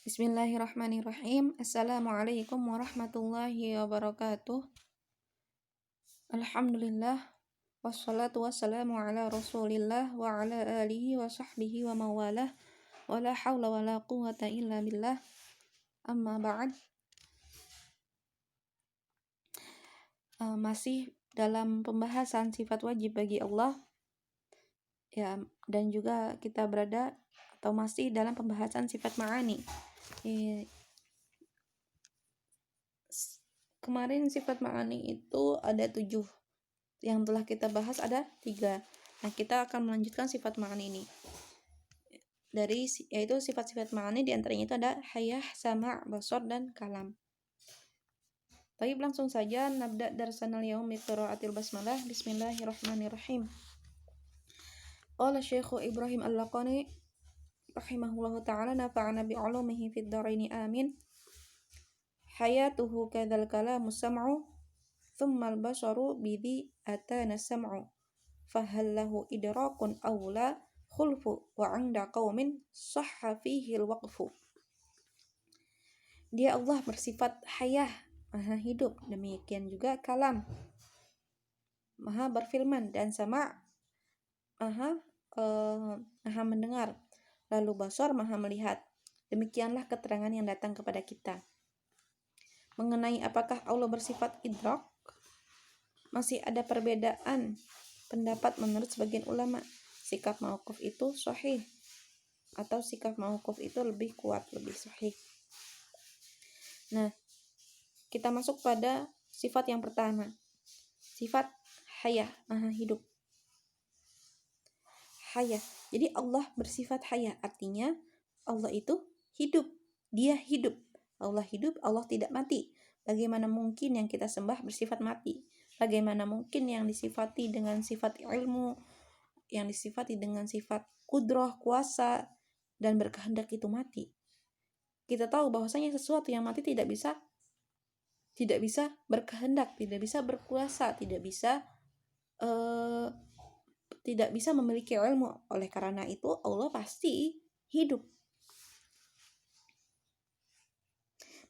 Bismillahirrahmanirrahim. Assalamualaikum warahmatullahi wabarakatuh. Alhamdulillah. Wassalatu wassalamu ala rasulillah wa ala alihi wa sahbihi wa mawalah. Wa la hawla wa la quwata illa billah. Amma ba'd. Masih dalam pembahasan sifat wajib bagi Allah. Ya, dan juga kita berada atau masih dalam pembahasan sifat ma'ani. Kemarin sifat ma'ani itu ada 7, yang telah kita bahas ada 3. Nah, kita akan melanjutkan sifat ma'ani ini. Yaitu sifat-sifat ma'ani diantaranya itu ada hayah, sama', basar, dan kalam. Baik, langsung saja nabda darsanal yaum bi qiraatil basmalah. Bismillahirrahmanirrahim. Qala Syekh Ibrahim Al-Laqani rahimahullahu ta'ala nafa'ana bi 'ulumihi fid dharaini amin. Hayatuhu kadzal kalamu sam'u thumma al-basaru bidhi atana sam'u fahal lahu idrakun awla khulfu wa 'inda qaumin sahha fihi al-waqfu. Dia Allah bersifat hayah, maha hidup, demikian juga kalam, maha berfirman, dan sama maha mendengar, lalu basar maha melihat. Demikianlah keterangan yang datang kepada kita. Mengenai apakah Allah bersifat idrak, masih ada perbedaan pendapat menurut sebagian ulama. Sikap mauquf itu sahih atau sikap mauquf itu lebih kuat, lebih sahih. Nah, kita masuk pada sifat yang pertama. Sifat hayah, maha hidup. Hayah. Jadi Allah bersifat hayah, artinya Allah itu hidup. Dia hidup. Allah hidup, Allah tidak mati. Bagaimana mungkin yang kita sembah bersifat mati? Bagaimana mungkin yang disifati dengan sifat ilmu, yang disifati dengan sifat kudrah, kuasa, dan berkehendak itu mati? Kita tahu bahwasanya sesuatu yang mati tidak bisa berkehendak, tidak bisa berkuasa, tidak bisa memiliki ilmu. Oleh karena itu Allah pasti hidup.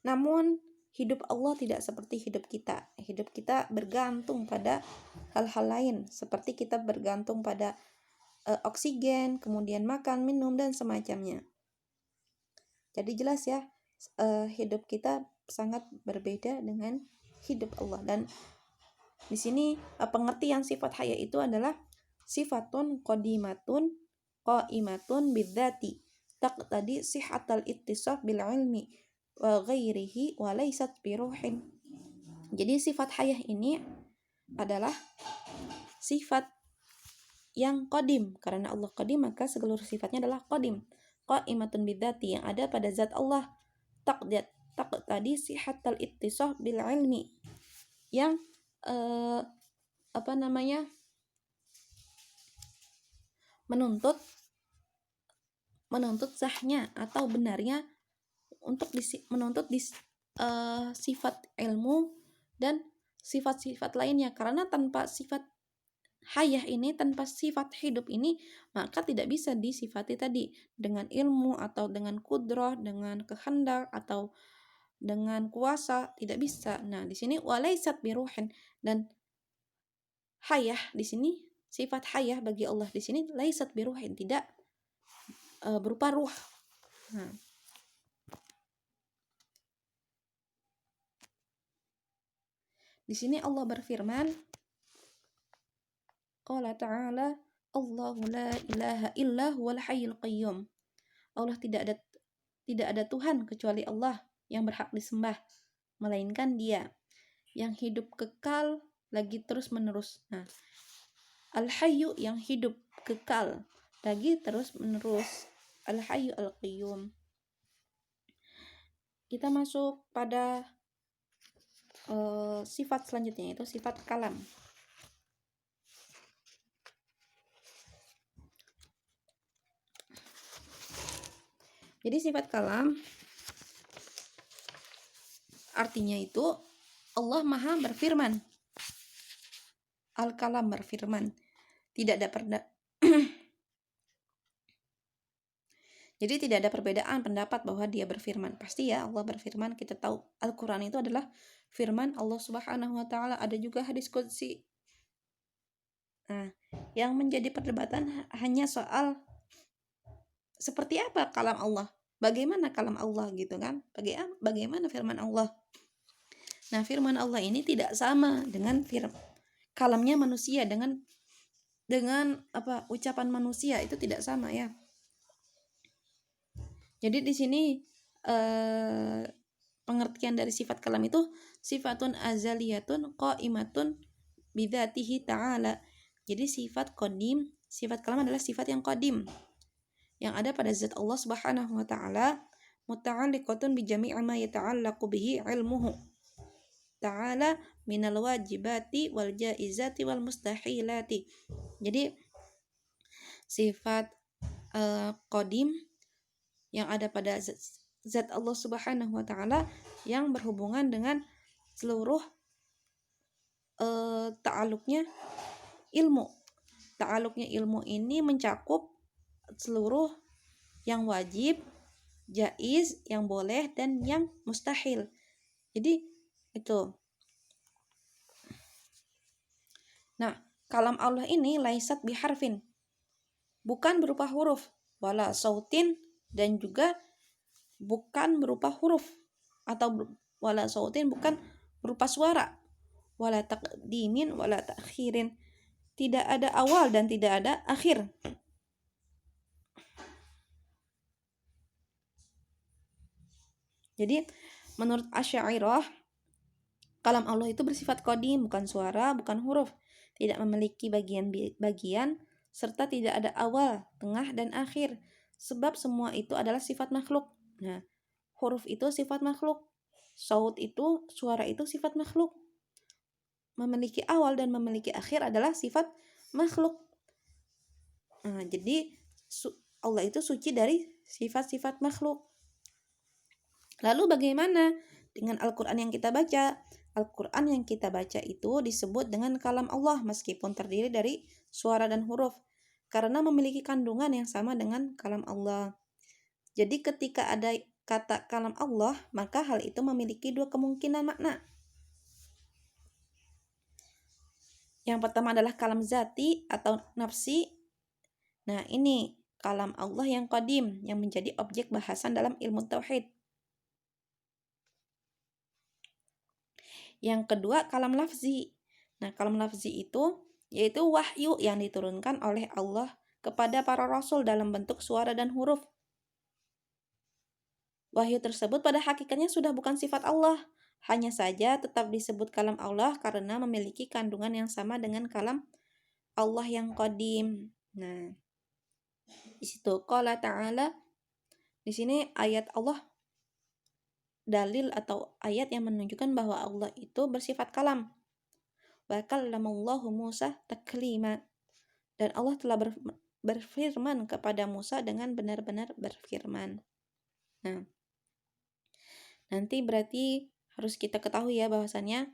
Namun hidup Allah tidak seperti hidup kita. Hidup kita bergantung pada hal-hal lain, seperti kita bergantung pada oksigen, kemudian makan, minum, dan semacamnya. Jadi jelas ya, hidup kita sangat berbeda dengan hidup Allah. Dan di sini pengertian sifat hayah itu adalah sifatun qadimatun qaimatun bidzati taqtadi sihhatal ittisaf bil ilmi wa ghairihi wa laysat biruhin. Jadi sifat hayah ini adalah sifat yang qadim. Karena Allah qadim, maka seluruh sifatnya adalah qadim. Qaimatun bidzati, yang ada pada zat Allah. Taqtadi sihhatal ittisaf bil ilmi, yang menuntut sahnya atau benarnya untuk menuntut sifat ilmu dan sifat-sifat lainnya. Karena tanpa sifat hayah ini, tanpa sifat hidup ini, maka tidak bisa disifati tadi dengan ilmu atau dengan kudrah, dengan kehendak atau dengan kuasa, tidak bisa. Nah, di sini walaisat biruhin, dan hayah di sini, sifat hayah bagi Allah di sini laisat biruhin, tidak berupa ruh. Nah, di sini Allah berfirman, qala ta'ala, Allahu la ilaha illa huwal hayyul qayyum. Allah tidak ada Tuhan kecuali Allah yang berhak disembah, melainkan Dia yang hidup kekal lagi terus menerus. Nah, al-hayyu yang hidup kekal lagi terus menerus, al-hayyu al-qayyum. Kita masuk pada sifat selanjutnya, yaitu sifat kalam. Jadi sifat kalam artinya itu Allah maha berfirman. Al-kalam berfirman. Tidak ada Jadi tidak ada perbedaan pendapat bahwa dia berfirman. Pasti ya Allah berfirman, kita tahu Al-Quran itu adalah firman Allah Subhanahu wa Ta'ala. Ada juga hadis qudsi. Nah, yang menjadi perdebatan hanya soal seperti apa kalam Allah, bagaimana kalam Allah gitu kan, bagaimana firman Allah. Nah, firman Allah ini tidak sama dengan kalamnya manusia, dengan ucapan manusia, itu tidak sama ya. Jadi di sini pengertian dari sifat kalam itu sifatun azaliyatun qaimatun bidzatihi ta'ala. Jadi sifat qadim, sifat kalam adalah sifat yang qadim, yang ada pada zat Allah Subhanahu wa taala, muta'alliqatun bi jami'i ma yata'allaqu bihi ilmuhu ta'ala minal wajibati wal jaizati wal mustahilati. Jadi sifat qadim yang ada pada zat Allah Subhanahu wa taala yang berhubungan dengan seluruh ta'alluqnya ilmu. Ta'alluqnya ilmu ini mencakup seluruh yang wajib, jaiz, yang boleh, dan yang mustahil. Jadi itu. Nah, kalam Allah ini laisat biharfin, bukan berupa huruf, wala sautin, dan juga bukan berupa huruf, atau wala sautin, bukan berupa suara, wala taqdimin wala ta'khirin, tidak ada awal dan tidak ada akhir. Jadi menurut Asy'ariyah, kalam Allah itu bersifat qadim, bukan suara, bukan huruf, tidak memiliki bagian-bagian, serta tidak ada awal, tengah, dan akhir, sebab semua itu adalah sifat makhluk. Nah, huruf itu sifat makhluk, saut itu, suara itu sifat makhluk. Memiliki awal dan memiliki akhir adalah sifat makhluk. Nah, jadi Allah itu suci dari sifat-sifat makhluk. Lalu bagaimana dengan Al-Quran yang kita baca? Al-Quran yang kita baca itu disebut dengan kalam Allah meskipun terdiri dari suara dan huruf, karena memiliki kandungan yang sama dengan kalam Allah. Jadi ketika ada kata kalam Allah, maka hal itu memiliki dua kemungkinan makna. Yang pertama adalah kalam zati atau nafsi. Nah, ini kalam Allah yang qadim, yang menjadi objek bahasan dalam ilmu tauhid. Yang kedua, kalam lafzi. Nah, kalam lafzi itu yaitu wahyu yang diturunkan oleh Allah kepada para rasul dalam bentuk suara dan huruf. Wahyu tersebut pada hakikatnya sudah bukan sifat Allah, hanya saja tetap disebut kalam Allah karena memiliki kandungan yang sama dengan kalam Allah yang qadim. Nah, di situ qala ta'ala, di sini ayat Allah, dalil atau ayat yang menunjukkan bahwa Allah itu bersifat kalam. Wa kallamallahu Musa taklima. Dan Allah telah berfirman kepada Musa dengan benar-benar berfirman. Nah, nanti berarti harus kita ketahui ya bahwasannya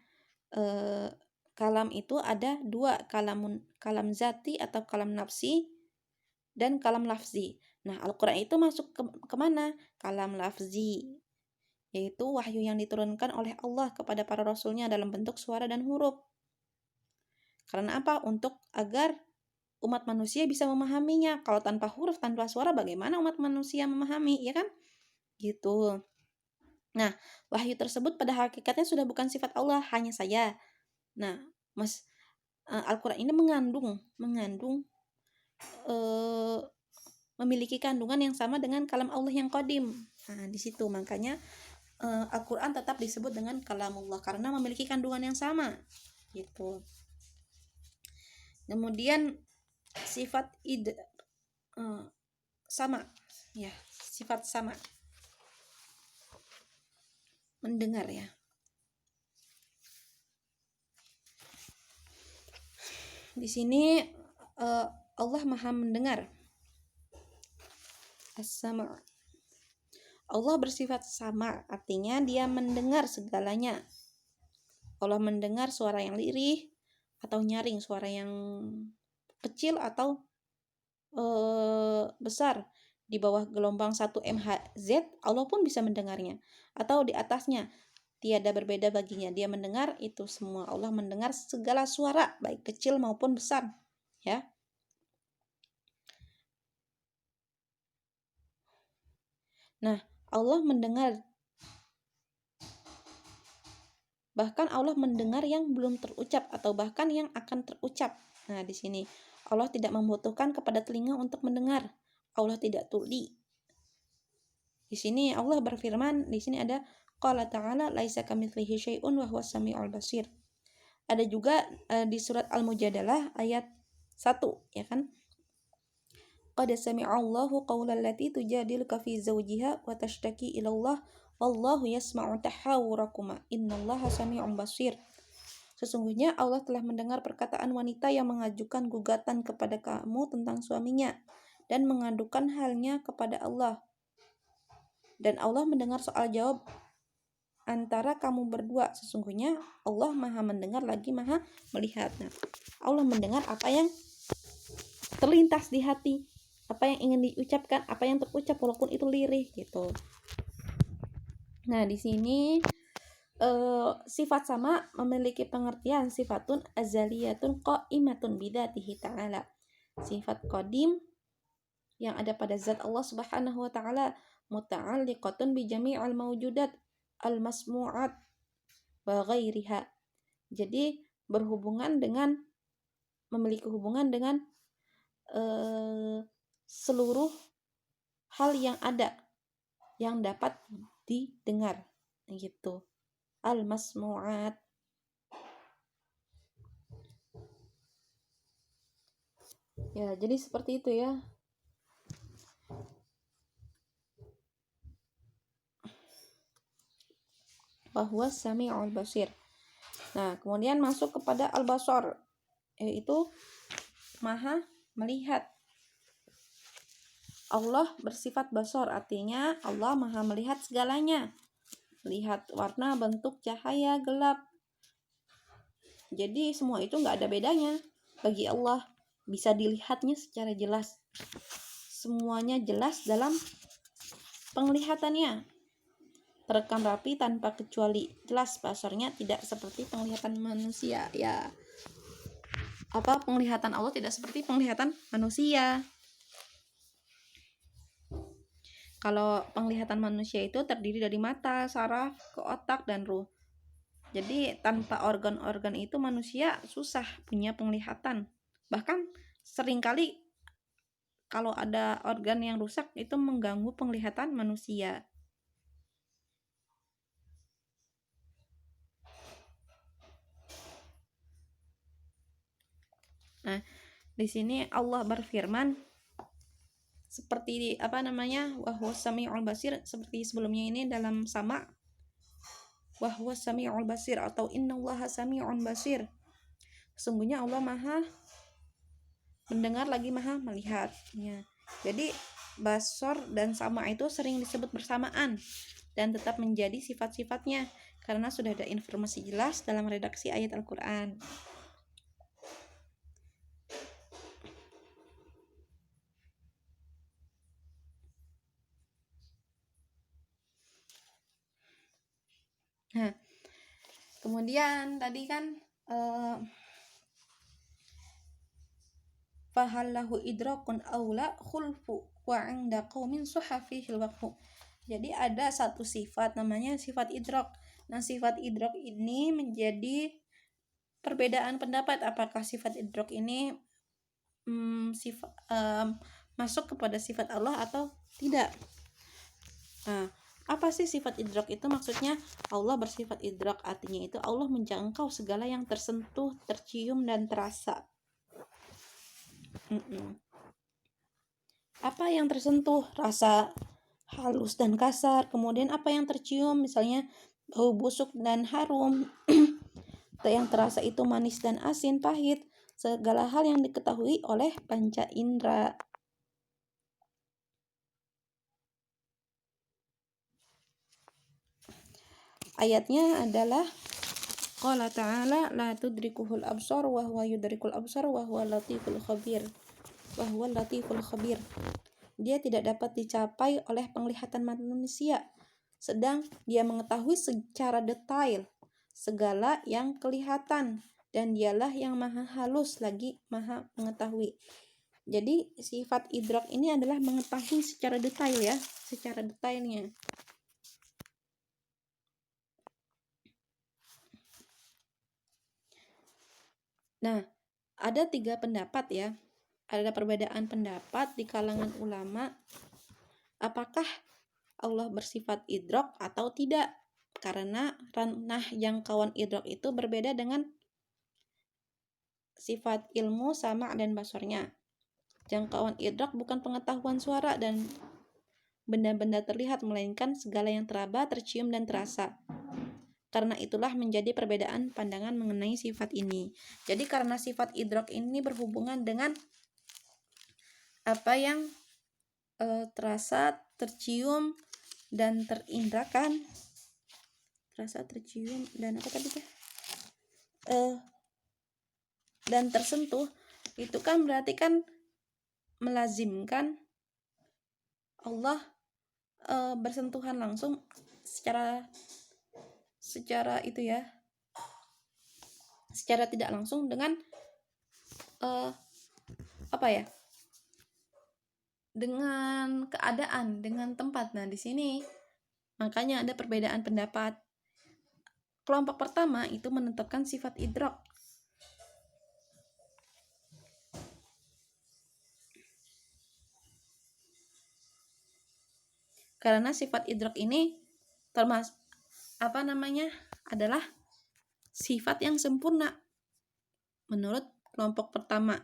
kalam itu ada dua, kalam zati atau kalam nafsi dan kalam lafzi. Nah, Al-Quran itu masuk kemana? Kalam lafzi, yaitu wahyu yang diturunkan oleh Allah kepada para rasulnya dalam bentuk suara dan huruf. Karena apa? Untuk agar umat manusia bisa memahaminya. Kalau tanpa huruf, tanpa suara, bagaimana umat manusia memahami, ya kan? Gitu. Nah, wahyu tersebut pada hakikatnya sudah bukan sifat Allah, hanya saja. Nah, Al-Quran ini mengandung memiliki kandungan yang sama dengan kalam Allah yang qadim. Nah, di situ makanya Al-Quran tetap disebut dengan kalamullah karena memiliki kandungan yang sama. Gitu. Kemudian sifat sama, ya, sifat sama, mendengar ya. Di sini Allah Maha mendengar. As-sama'. Allah bersifat sama, artinya dia mendengar segalanya. Allah mendengar suara yang lirih atau nyaring, suara yang kecil atau besar. di bawah gelombang 1 MHz, Allah pun bisa mendengarnya. Atau di atasnya, tiada berbeda baginya. Dia mendengar itu semua. Allah mendengar segala suara, baik kecil maupun besar. Ya. Nah, Allah mendengar. Bahkan Allah mendengar yang belum terucap atau bahkan yang akan terucap. Nah, di sini Allah tidak membutuhkan kepada telinga untuk mendengar. Allah tidak tuli. Di sini Allah berfirman, di sini ada qala ta'ala laisa kamitslihi syai'un wa huwas samiul basir. Ada juga di surat Al-Mujadalah ayat 1, ya kan? Qad sami'allahu qaulal lati tujadiluka fi zawjiha wa tashtaki ila Allah wallahu yasma'u tahawurakuma innallaha sami'un basir. Sesungguhnya Allah telah mendengar perkataan wanita yang mengajukan gugatan kepada kamu tentang suaminya dan mengadukan halnya kepada Allah. Dan Allah mendengar soal jawab antara kamu berdua. Sesungguhnya Allah Maha mendengar lagi Maha melihat. Nah, Allah mendengar apa yang terlintas di hati, apa yang ingin diucapkan, apa yang terucap walaupun itu lirih gitu. Nah, di sini sifat sama memiliki pengertian sifatun azaliyatun qa'imatun bidzatihi ta'ala. Sifat qadim yang ada pada zat Allah Subhanahu wa taala muta'alliqatun bi jami'il mawjudat al-masmu'at wa ghairiha. Jadi memiliki hubungan dengan seluruh hal yang ada yang dapat didengar gitu. Al-masmu'at. Ya, jadi seperti itu ya. Bahwa sami'ul basir. Nah, kemudian masuk kepada al-basar, yaitu Maha melihat. Allah bersifat basar, artinya Allah Maha melihat segalanya. Lihat warna, bentuk, cahaya, gelap. Jadi semua itu nggak ada bedanya bagi Allah. Bisa dilihatnya secara jelas. Semuanya jelas dalam penglihatannya. Terekam rapi tanpa kecuali. Jelas basarnya tidak seperti penglihatan manusia. Ya, penglihatan Allah tidak seperti penglihatan manusia. Kalau penglihatan manusia itu terdiri dari mata, saraf, ke otak, dan ruh. Jadi tanpa organ-organ itu manusia susah punya penglihatan. Bahkan seringkali kalau ada organ yang rusak itu mengganggu penglihatan manusia. Nah, di sini Allah berfirman seperti wa huwas samiul basir, seperti sebelumnya ini dalam sama wa huwas samiul basir atau innallaha samiun basir. Sesungguhnya Allah Maha mendengar lagi Maha melihat. Ya. Jadi basor dan sama itu sering disebut bersamaan dan tetap menjadi sifat-sifatnya karena sudah ada informasi jelas dalam redaksi ayat Al-Qur'an. Nah, kemudian tadi kan fahallahu idrakun aula khulfu wa 'inda qaumin suhafihil waqfu. Jadi ada satu sifat namanya sifat idrak. Nah, sifat idrak ini menjadi perbedaan pendapat apakah sifat idrak ini masuk kepada sifat Allah atau tidak. Nah, apa sih sifat idrak itu? Maksudnya Allah bersifat idrak, artinya itu Allah menjangkau segala yang tersentuh, tercium, dan terasa. Apa yang tersentuh? Rasa halus dan kasar. Kemudian apa yang tercium? Misalnya bau busuk dan harum. Yang terasa itu manis dan asin, pahit. Segala hal yang diketahui oleh panca indera. Ayatnya adalah qala ta'ala la tudrikuhul absar wa huwa yudrikul absar wa huwa latiful khabir. dia tidak dapat dicapai oleh penglihatan manusia, sedang dia mengetahui secara detail segala yang kelihatan, dan dialah yang maha halus lagi maha mengetahui. Jadi sifat idrak ini adalah mengetahui secara detail ya, secara detailnya. Nah, ada 3 pendapat ya. Ada perbedaan pendapat di kalangan ulama apakah Allah bersifat idrak atau tidak. Karena ranah jangkauan idrak itu berbeda dengan sifat ilmu, sama' dan basarnya. Jangkauan idrak bukan pengetahuan suara dan benda-benda terlihat, melainkan segala yang teraba, tercium, dan terasa. Karena itulah menjadi perbedaan pandangan mengenai sifat ini. Jadi karena sifat idrak ini berhubungan dengan apa yang terasa, tercium, dan terindrakan. Terasa, tercium, dan apa tadi teh? Dan tersentuh. Itu kan berarti kan melazimkan Allah bersentuhan langsung secara itu ya, secara tidak langsung dengan apa ya, dengan keadaan, dengan tempat. Nah di sini makanya ada perbedaan pendapat. Kelompok pertama itu menetapkan sifat idrak. Karena sifat idrak ini termasuk adalah sifat yang sempurna menurut kelompok pertama.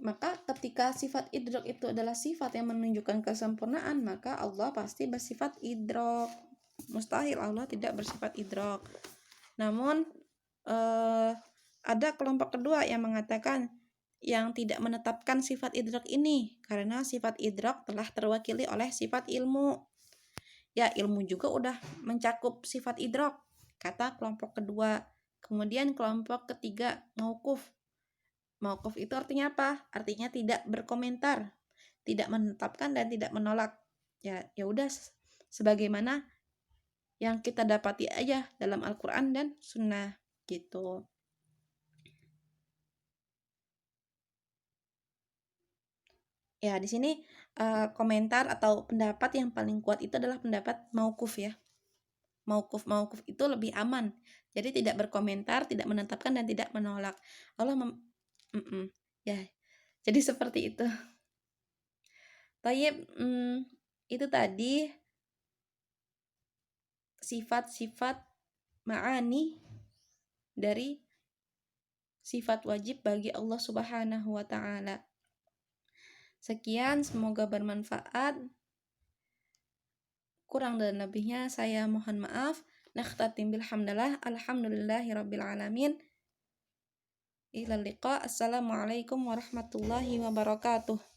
Maka ketika sifat idrak itu adalah sifat yang menunjukkan kesempurnaan, maka Allah pasti bersifat idrak. Mustahil Allah tidak bersifat idrak. Namun ada kelompok kedua yang mengatakan yang tidak menetapkan sifat idrak ini karena sifat idrak telah terwakili oleh sifat ilmu. Ya, ilmu juga udah mencakup sifat idrak, kata kelompok kedua. Kemudian kelompok ketiga, mauquf. Mauquf itu artinya apa? Artinya tidak berkomentar, tidak menetapkan dan tidak menolak. Ya udah sebagaimana yang kita dapati aja dalam Al-Qur'an dan Sunnah gitu. Ya, di sini komentar atau pendapat yang paling kuat itu adalah pendapat mauquf ya. Mauquf itu lebih aman. Jadi tidak berkomentar, tidak menetapkan dan tidak menolak. Allah ya. Jadi seperti itu. Tayyib, itu tadi sifat-sifat ma'ani dari sifat wajib bagi Allah Subhanahu wa ta'ala. Sekian, semoga bermanfaat. Kurang dan lebihnya saya mohon maaf. Nakhtatim bilhamdalillah. Alhamdulillahirabbil alamin. Ila liqa. Assalamualaikum warahmatullahi wabarakatuh.